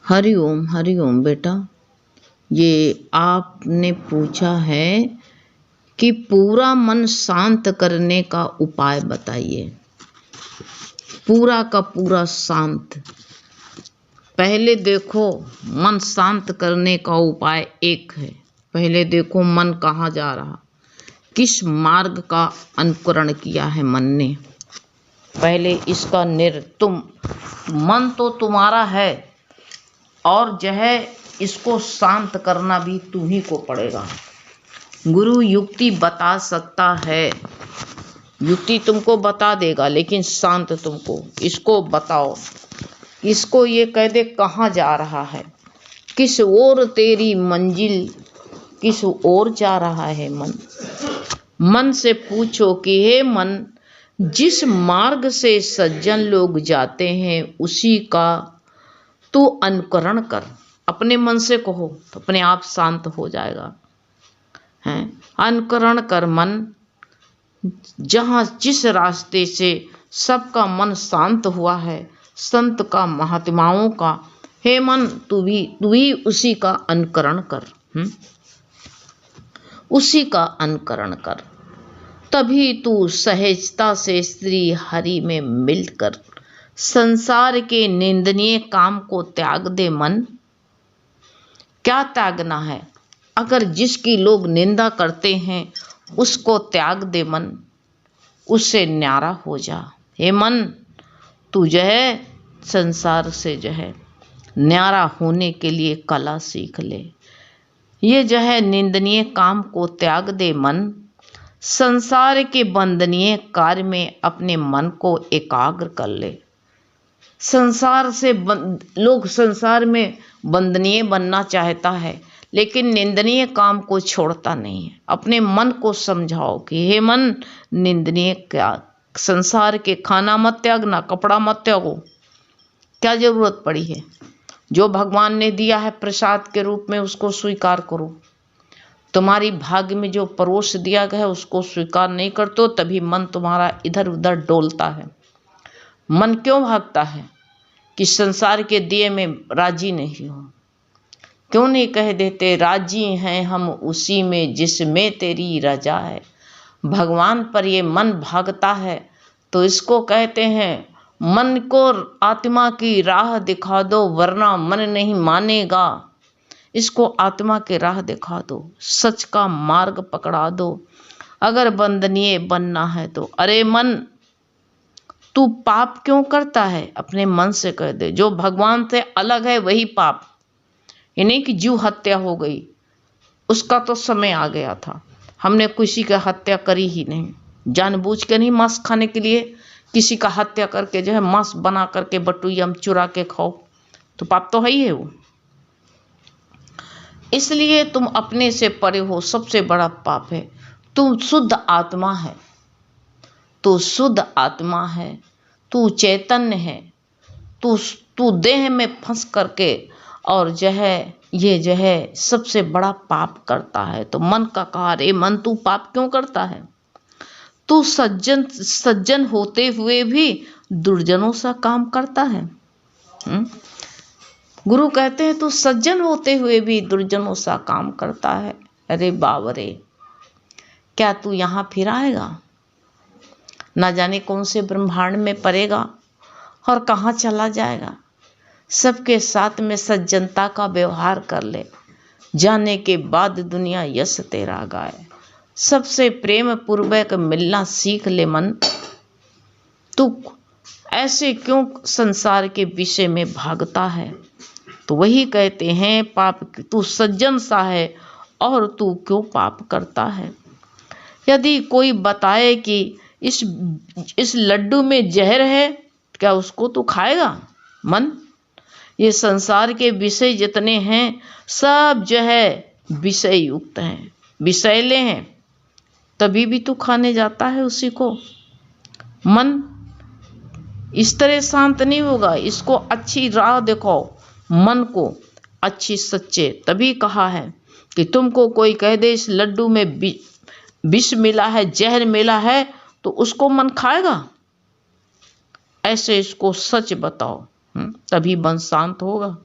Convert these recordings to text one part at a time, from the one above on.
हरि ओम बेटा। ये आपने पूछा है कि पूरा मन शांत करने का उपाय बताइए। पूरा का पूरा शांत। पहले देखो, मन शांत करने का उपाय एक है। पहले देखो मन कहाँ जा रहा, किस मार्ग का अनुकरण किया है मन ने। पहले इसका तुम मन तो तुम्हारा है और जो है इसको शांत करना भी तुम्ही को पड़ेगा। गुरु युक्ति बता सकता है, युक्ति तुमको बता देगा, लेकिन शांत तुमको इसको बताओ। इसको ये कह दे कहाँ जा रहा है, किस ओर तेरी मंजिल, किस ओर जा रहा है मन। मन से पूछो कि हे मन, जिस मार्ग से सज्जन लोग जाते हैं उसी का तू अनुकरण कर। अपने मन से कहो तो अपने आप शांत हो जाएगा। हैं, अनुकरण कर मन, जहाँ जिस रास्ते से सबका मन शांत हुआ है, संत का, महात्माओं का, हे मन तू भी उसी का अनुकरण कर। उसी का अनुकरण कर, तभी तू सहजता से श्री हरि में मिलकर संसार के निंदनीय काम को त्याग दे। मन क्या त्यागना है? अगर जिसकी लोग निंदा करते हैं उसको त्याग दे मन, उससे न्यारा हो जा। हे मन, तू जो है संसार से जो है न्यारा होने के लिए कला सीख ले। ये जो है निंदनीय काम को त्याग दे मन, संसार के बंदनीय कार्य में अपने मन को एकाग्र कर ले। संसार से लोग संसार में बंदनीय बनना चाहता है, लेकिन निंदनीय काम को छोड़ता नहीं है। अपने मन को समझाओ कि हे मन, निंदनीय क्या, संसार के खाना मत त्यागना, कपड़ा मत त्यागो, क्या जरूरत पड़ी है। जो भगवान ने दिया है प्रसाद के रूप में उसको स्वीकार करो। तुम्हारी भाग्य में जो परोस दिया गया है उसको स्वीकार नहीं करते हो, तभी मन तुम्हारा इधर उधर डोलता है। मन क्यों भागता है कि संसार के दिए में राजी नहीं हो। क्यों नहीं कह देते, राजी हैं हम उसी में जिसमें तेरी रजा है। भगवान पर ये मन भागता है तो इसको कहते हैं, मन को आत्मा की राह दिखा दो वरना मन नहीं मानेगा। इसको आत्मा की राह दिखा दो, सच का मार्ग पकड़ा दो। अगर बंदनीय बनना है तो अरे मन, तू पाप क्यों करता है? अपने मन से कह दे, जो भगवान से अलग है वही पाप। ये नहीं कि जीव हत्या हो गई, उसका तो समय आ गया था। हमने किसी का हत्या करी ही नहीं, जानबूझ के नहीं। मांस खाने के लिए किसी का हत्या करके जो है मांस बना करके बटुइयम चुरा के खाओ तो पाप तो है ही है वो। इसलिए तुम अपने से परे हो, सबसे बड़ा पाप है। तुम शुद्ध आत्मा है, तू शुद्ध आत्मा है, तू चैतन्य है। तू देह में फंस करके और जो है ये जो है सबसे बड़ा पाप करता है। तो मन का कहा, रे मन तू पाप क्यों करता है? तू सज्जन होते हुए भी दुर्जनों सा काम करता है। गुरु कहते हैं तू सज्जन होते हुए भी दुर्जनों सा काम करता है। अरे बाबरे, क्या तू यहाँ फिर आएगा? ना जाने कौन से ब्रह्मांड में पड़ेगा और कहाँ चला जाएगा। सबके साथ में सज्जनता का व्यवहार कर ले, जाने के बाद दुनिया यश तेरा गाए। सबसे प्रेम पूर्वक मिलना सीख ले मन। तू ऐसे क्यों संसार के विषय में भागता है? तो वही कहते हैं पाप, तू सज्जन सा है और तू क्यों पाप करता है। यदि कोई बताए कि इस लड्डू में जहर है, क्या उसको तू खाएगा? मन, ये संसार के विषय जितने हैं सब जो है विषय युक्त हैं, विषैले हैं, तभी भी तू खाने जाता है उसी को। मन इस तरह शांत नहीं होगा। इसको अच्छी राह दिखाओ मन को, अच्छी सच्चे। तभी कहा है कि तुमको कोई कह दे इस लड्डू में विष मिला है, जहर मिला है, तो उसको मन खाएगा? ऐसे इसको सच बताओ, तभी मन शांत होगा।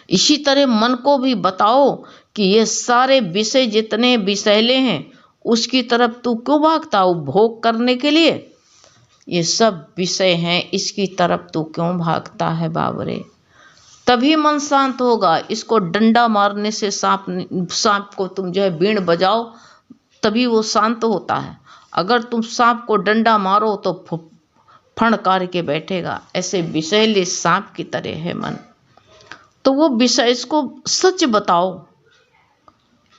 इसी तरह मन को भी बताओ कि ये सारे विषय जितने विषैले हैं उसकी तरफ तू क्यों भागता हो भोग करने के लिए? ये सब विषय हैं, इसकी तरफ तू क्यों भागता है बाबरे? तभी मन शांत होगा। इसको डंडा मारने से सांप को तुम जो है बीण बजाओ तभी वो शांत होता है। अगर तुम सांप को डंडा मारो तो फणकार के बैठेगा। ऐसे विषैले सांप की तरह है मन। तो वो विषय, इसको सच बताओ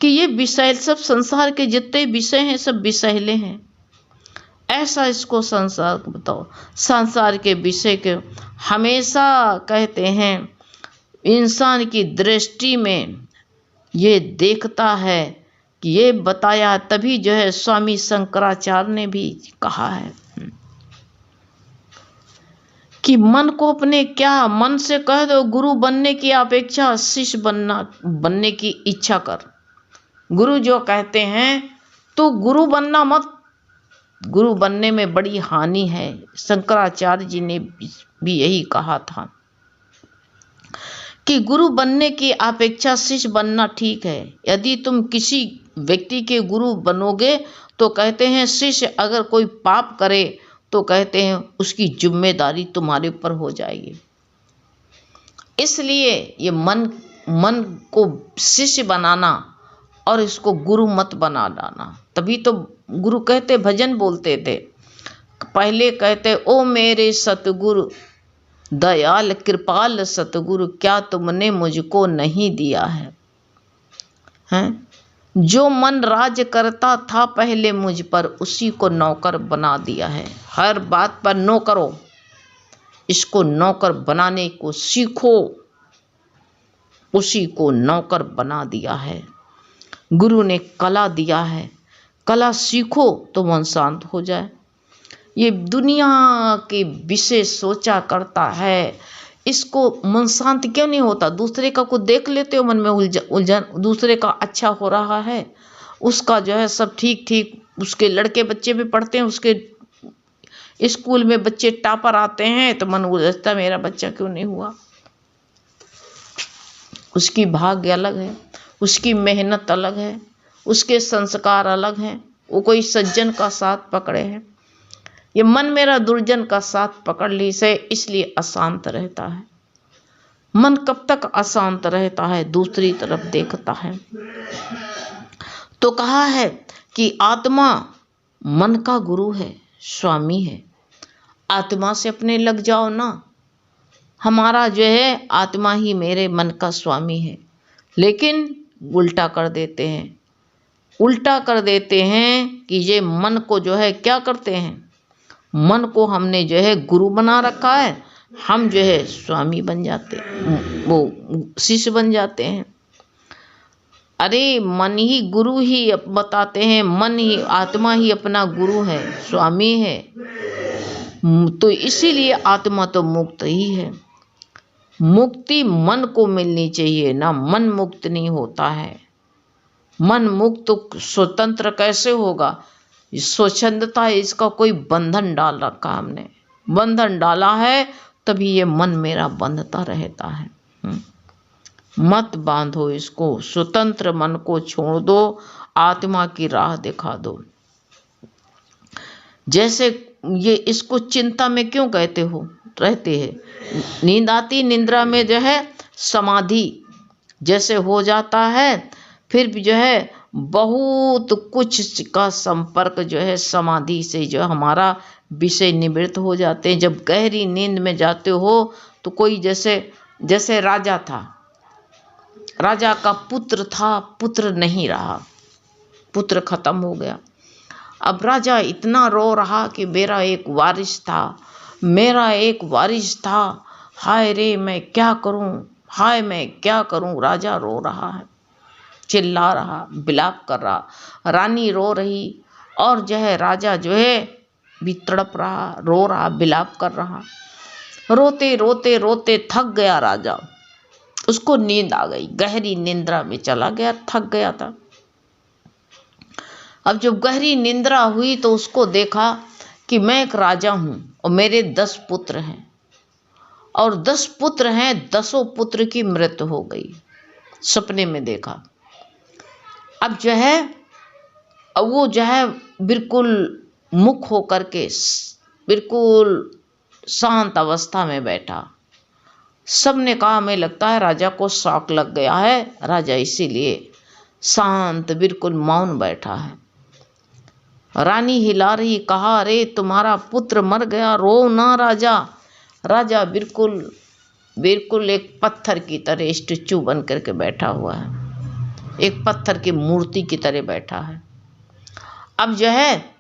कि ये विषय सब संसार के जितने विषय हैं सब विषैले हैं। ऐसा इसको संसार को बताओ। संसार के विषय के हमेशा कहते हैं इंसान की दृष्टि में ये देखता है कि ये बताया, तभी जो है स्वामी शंकराचार्य ने भी कहा है कि मन को अपने क्या मन से कह दो गुरु बनने की अपेक्षा शिष्य बनने की इच्छा कर। गुरु जो कहते हैं तो गुरु बनना मत, गुरु बनने में बड़ी हानि है। शंकराचार्य जी ने भी यही कहा था कि गुरु बनने की अपेक्षा शिष्य बनना ठीक है। यदि तुम किसी व्यक्ति के गुरु बनोगे तो कहते हैं शिष्य अगर कोई पाप करे तो कहते हैं उसकी जिम्मेदारी तुम्हारे ऊपर हो जाएगी। इसलिए ये मन को शिष्य बनाना और इसको गुरु मत बना डालना। तभी तो गुरु कहते, भजन बोलते थे पहले, कहते ओ मेरे सतगुरु दयाल कृपाल सतगुरु क्या तुमने मुझको नहीं दिया है? हैं? जो मन राज करता था पहले मुझ पर उसी को नौकर बना दिया है। हर बात पर नौकरो, इसको नौकर बनाने को सीखो, उसी को नौकर बना दिया है। गुरु ने कला दिया है, कला सीखो तो मन शांत हो जाए। ये दुनिया के विषय सोचा करता है, इसको मन शांत क्यों नहीं होता? दूसरे का को देख लेते हो मन में उलझन, दूसरे का अच्छा हो रहा है, उसका जो है सब ठीक ठीक, उसके लड़के बच्चे भी पढ़ते हैं, उसके स्कूल में बच्चे टॉपर आते हैं तो मन उलझता मेरा बच्चा क्यों नहीं हुआ। उसकी भाग्य अलग है, उसकी मेहनत अलग है, उसके संस्कार अलग हैं। वो कोई सज्जन का साथ पकड़े हैं, ये मन मेरा दुर्जन का साथ पकड़ ली से, इसलिए अशांत रहता है। मन कब तक अशांत रहता है? दूसरी तरफ देखता है। तो कहा है कि आत्मा मन का गुरु है, स्वामी है। आत्मा से अपने लग जाओ ना। हमारा जो है आत्मा ही मेरे मन का स्वामी है, लेकिन उल्टा कर देते हैं। उल्टा कर देते हैं कि ये मन को जो है क्या करते हैं, मन को हमने जो है गुरु बना रखा है, हम जो है स्वामी बन जाते, वो शिष्य बन जाते हैं। अरे मन ही गुरु ही बताते हैं, मन ही आत्मा ही अपना गुरु है, स्वामी है। तो इसीलिए आत्मा तो मुक्त ही है। मुक्ति मन को मिलनी चाहिए ना, मन मुक्त नहीं होता है। मन मुक्त स्वतंत्र कैसे होगा? स्वच्छंदता है, इसका कोई बंधन डाल रखा हमने, बंधन डाला है तभी ये मन मेरा बंधता रहता है। मत बांधो इसको, स्वतंत्र मन को छोड़ दो, आत्मा की राह दिखा दो। जैसे ये इसको चिंता में क्यों कहते हो रहते हैं? नींद आती, निद्रा में जो है समाधि जैसे हो जाता है, फिर भी जो है बहुत कुछ का संपर्क जो है समाधि से जो हमारा विषय निवृत्त हो जाते हैं। जब गहरी नींद में जाते हो तो कोई जैसे राजा था, राजा का पुत्र था, पुत्र नहीं रहा, पुत्र खत्म हो गया। अब राजा इतना रो रहा कि मेरा एक वारिस था, मेरा एक वारिस था, हाय रे मैं क्या करूं, हाय मैं क्या करूं। राजा रो रहा है, चिल्ला रहा, विलाप कर रहा, रानी रो रही, और जो है राजा जो है भी तड़प रहा, रो रहा, विलाप कर रहा। रोते रोते रोते थक गया राजा, उसको नींद आ गई, गहरी निंद्रा में चला गया, थक गया था। अब जब गहरी निंद्रा हुई तो उसको देखा कि मैं एक राजा हूँ और मेरे 10 पुत्र हैं, और 10 पुत्र हैं, 10 पुत्र की मृत्यु हो गई, सपने में देखा। अब जो है वो जो है बिल्कुल मुख होकर के बिल्कुल शांत अवस्था में बैठा। सबने कहा हमें लगता है राजा को शॉक लग गया है, राजा इसीलिए शांत बिल्कुल मौन बैठा है। रानी हिला रही, कहा अरे तुम्हारा पुत्र मर गया, रो ना राजा। राजा बिल्कुल बिल्कुल एक पत्थर की तरह स्टैचू बन करके बैठा हुआ है, एक पत्थर की मूर्ति की तरह बैठा है। अब जो है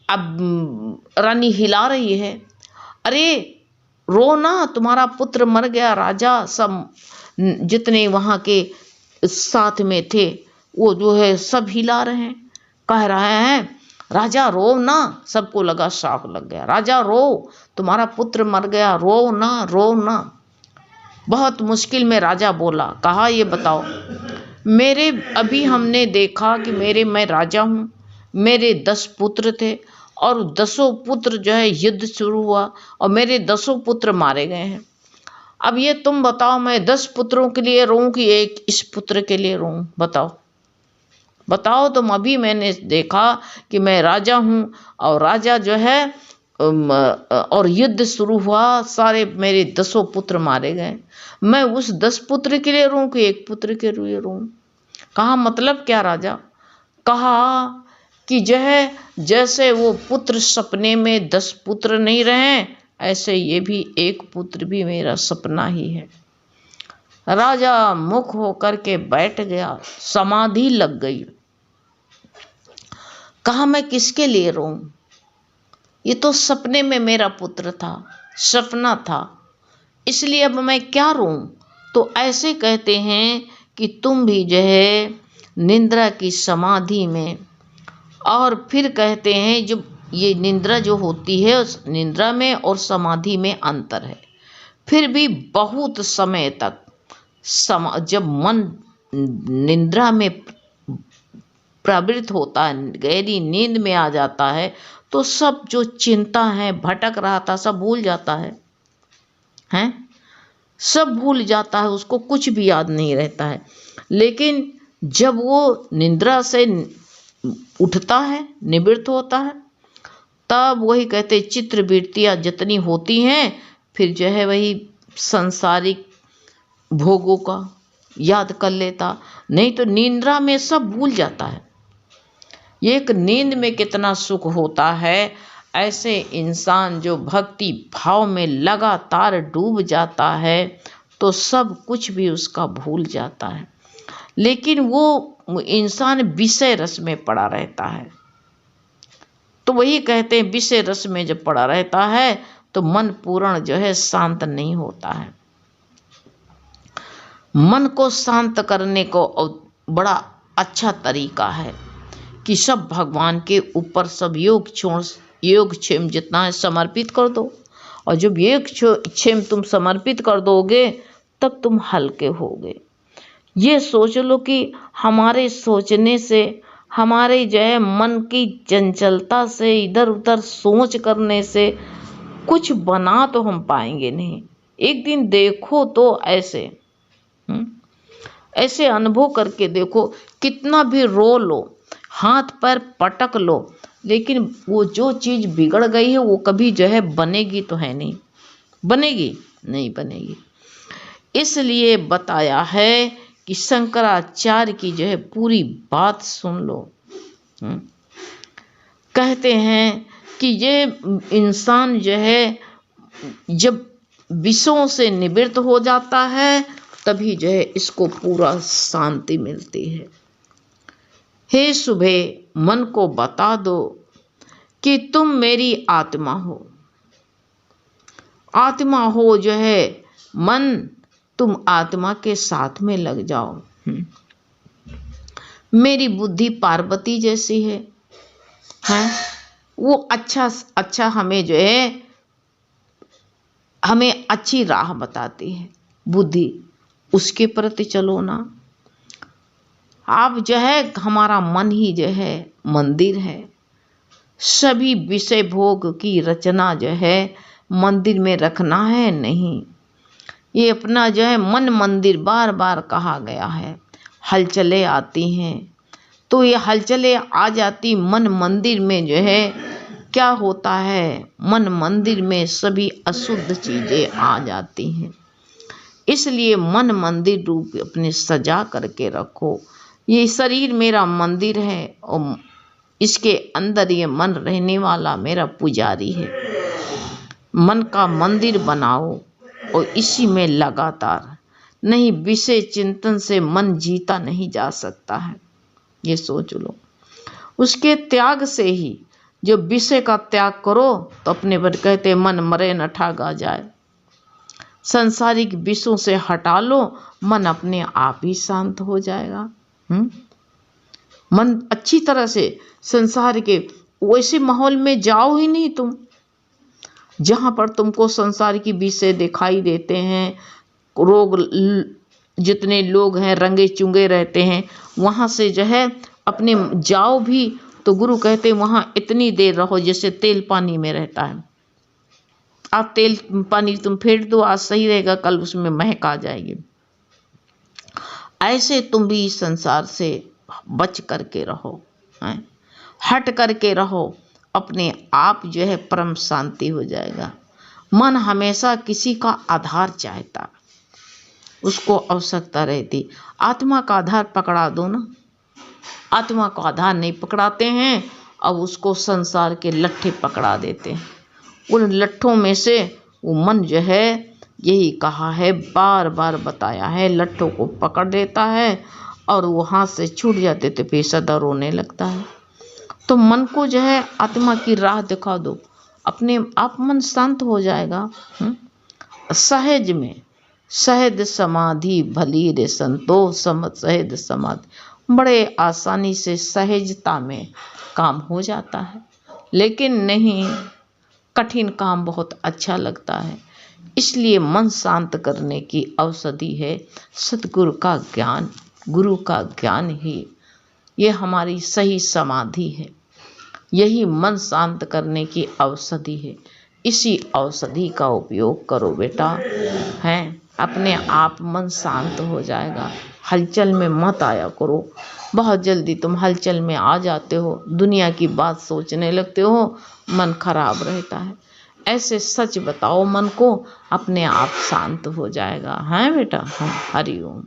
अब रानी हिला रही है, अरे रो ना, तुम्हारा पुत्र मर गया। राजा सब जितने वहाँ के साथ में थे वो जो है सब हिला रहे हैं, कह रहे हैं राजा रो ना। सबको लगा, शॉक लग गया। राजा रो, तुम्हारा पुत्र मर गया, रो ना, रो ना। बहुत मुश्किल में राजा बोला, कहा ये बताओ, मेरे अभी हमने देखा कि मैं राजा हूँ, मेरे 10 पुत्र थे और 10 पुत्र जो है युद्ध शुरू हुआ और मेरे 10 पुत्र मारे गए हैं। अब ये तुम बताओ, मैं 10 पुत्रों के लिए रोऊं कि एक इस पुत्र के लिए रोऊं? बताओ बताओ तुम। अभी मैंने देखा कि मैं राजा हूँ और राजा जो है और युद्ध शुरू हुआ, सारे मेरे 10 पुत्र मारे गए, मैं उस 10 पुत्र के लिए रोऊं कि एक पुत्र के लिए रोऊं? कहा मतलब क्या राजा? कहा कि जो है जैसे वो पुत्र सपने में 10 पुत्र नहीं रहे, ऐसे ये भी एक पुत्र भी मेरा सपना ही है। राजा मुख होकर के बैठ गया, समाधि लग गई। कहा मैं किसके लिए रोऊं? ये तो सपने में मेरा पुत्र था, सपना था, इसलिए अब मैं क्या रोऊं? तो ऐसे कहते हैं कि तुम भी जो है निद्रा की समाधि में, और फिर कहते हैं जब ये निद्रा जो होती है उस निद्रा में और समाधि में अंतर है। फिर भी बहुत समय तक जब मन निद्रा में प्रवृत्त होता है, गहरी नींद में आ जाता है, तो सब जो चिंता है, भटक रहा था, सब भूल जाता है, हैं? सब भूल जाता है, उसको कुछ भी याद नहीं रहता है। लेकिन जब वो निद्रा से उठता है, निवृत्त होता है, तब वही कहते चित्र वृत्तियाँ जितनी होती हैं, फिर जो है वही सांसारिक भोगों का याद कर लेता, नहीं तो निद्रा में सब भूल जाता है। एक नींद में कितना सुख होता है, ऐसे इंसान जो भक्ति भाव में लगातार डूब जाता है तो सब कुछ भी उसका भूल जाता है। लेकिन वो इंसान विषय रस में पड़ा रहता है, तो वही कहते हैं विषय रस में जब पड़ा रहता है तो मन पूर्ण जो है शांत नहीं होता है। मन को शांत करने को बड़ा अच्छा तरीका है कि सब भगवान के ऊपर सब योग क्षेम जितना है समर्पित कर दो, और जब योग क्षेम तुम समर्पित कर दोगे तब तुम हल्के होगे। ये सोच लो कि हमारे सोचने से, हमारे जो है मन की चंचलता से, इधर उधर सोच करने से कुछ बना तो हम पाएंगे नहीं। एक दिन देखो तो ऐसे अनुभव करके देखो, कितना भी रो लो, हाथ पैर पटक लो, लेकिन वो जो चीज़ बिगड़ गई है वो कभी जो है बनेगी तो है नहीं, बनेगी नहीं बनेगी। इसलिए बताया है कि शंकराचार्य की जो है पूरी बात सुन लो। कहते हैं कि ये इंसान जो है जब विषयों से निवृत्त हो जाता है तभी जो है इसको पूरा शांति मिलती है। हे सुबह, मन को बता दो कि तुम मेरी आत्मा हो। आत्मा हो जो है मन, तुम आत्मा के साथ में लग जाओ। मेरी बुद्धि पार्वती जैसी है, हैं? वो अच्छा हमें जो है हमें अच्छी राह बताती है बुद्धि, उसके प्रति चलो ना। आप जो है हमारा मन ही जो है मंदिर है, सभी विषय भोग की रचना जो है मंदिर में रखना है नहीं, ये अपना जो है मन मंदिर बार बार कहा गया है। हलचलें आती हैं तो ये हलचलें आ जाती मन मंदिर में जो है क्या होता है, मन मंदिर में सभी अशुद्ध चीजें आ जाती हैं। इसलिए मन मंदिर रूप अपने सजा करके रखो। ये शरीर मेरा मंदिर है और इसके अंदर ये मन रहने वाला मेरा पुजारी है। मन का मंदिर बनाओ और इसी में लगातार, नहीं विषय चिंतन से मन जीता नहीं जा सकता है, ये सोच लो। उसके त्याग से ही, जो विषय का त्याग करो तो अपने पर कहते मन मरे न ठागा जाए। सांसारिक विषयों से हटा लो, मन अपने आप ही शांत हो जाएगा। मन अच्छी तरह से संसार के वैसे माहौल में जाओ ही नहीं तुम, जहां पर तुमको संसार की विषय दिखाई देते हैं, रोग जितने लोग हैं रंगे चुंगे रहते हैं, वहां से जो है अपने जाओ भी तो गुरु कहते हैं वहां इतनी देर रहो जैसे तेल पानी में रहता है। आप तेल पानी तुम फेंट दो, आज सही रहेगा, कल उसमें महक आ जाएगी। ऐसे तुम भी संसार से बच करके रहो, हट करके रहो, अपने आप जो है परम शांति हो जाएगा। मन हमेशा किसी का आधार चाहता, उसको आवश्यकता रहती। आत्मा का आधार पकड़ा दो ना, आत्मा का आधार नहीं पकड़ाते हैं, अब उसको संसार के लट्ठे पकड़ा देते हैं। उन लट्ठों में से वो मन जो है, यही कहा है बार बार बताया है, लट्ठों को पकड़ लेता है और वो हाथ से छूट जाते तो फिर सदा रोने लगता है। तो मन को जो है आत्मा की राह दिखा दो, अपने आप मन शांत हो जाएगा। सहज में सहज समाधि भली रे संतोष समझ सहज समाधि, बड़े आसानी से सहजता में काम हो जाता है। लेकिन नहीं, कठिन काम बहुत अच्छा लगता है। इसलिए मन शांत करने की औषधि है सतगुरु का ज्ञान, गुरु का ज्ञान ही ये हमारी सही समाधि है। यही मन शांत करने की औषधि है। इसी औषधि का उपयोग करो बेटा, हैं अपने आप मन शांत हो जाएगा। हलचल में मत आया करो, बहुत जल्दी तुम हलचल में आ जाते हो, दुनिया की बात सोचने लगते हो, मन खराब रहता है। ऐसे सच बताओ मन को, अपने आप शांत हो जाएगा। हैं बेटा, हरिओम।